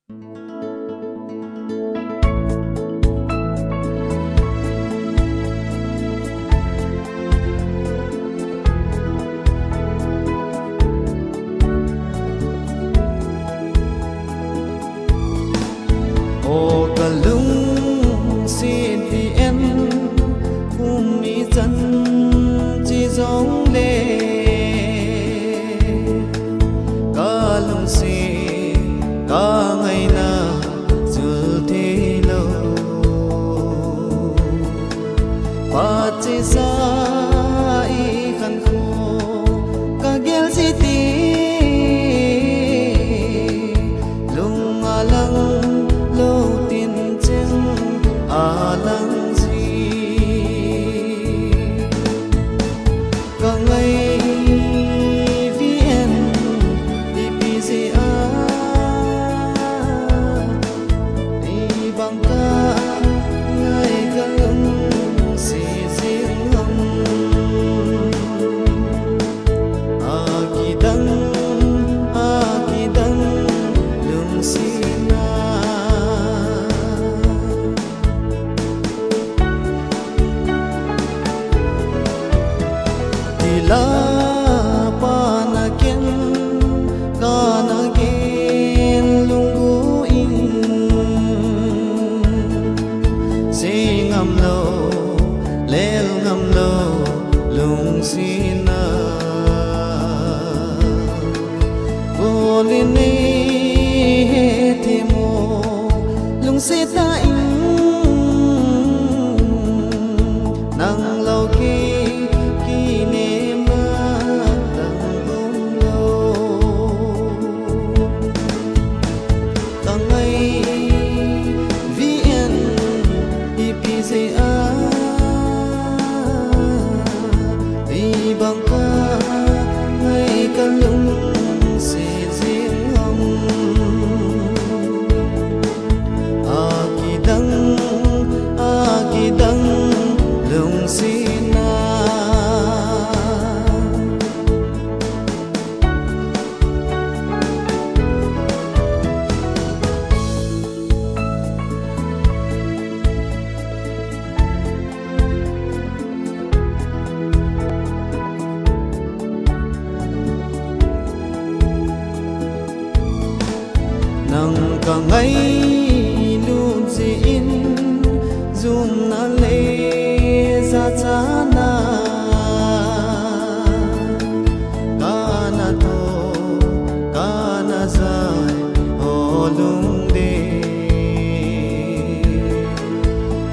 Ô cả lung xin thì em cùng ý dân chỉ giống lệ cả lung xin cả ngày nào giờ thế lâu và chỉ ra ý khăn khô cả ghé gì tí lung à lăng lâu tiền chân à lăng gì cả ngày vì em đi bị gì đi bằng ca ngày cả lưng xì riêng hồng kỳ đắng lưng xì la panakin kanagin lungguin si ngam lo lel ngam lo lung sina bolini timo lung sita nang lo ki bằng ca ngày cả lung xì riêng hồng kỳ đắng lung xì na nang cả ngày luôn in zoom na lê ra chana kana to kana dài hồ lung đê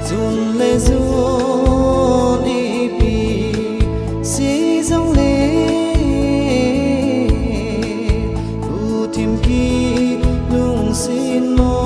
zoom lê zoom ipi si dòng lê u tìm ki xin mô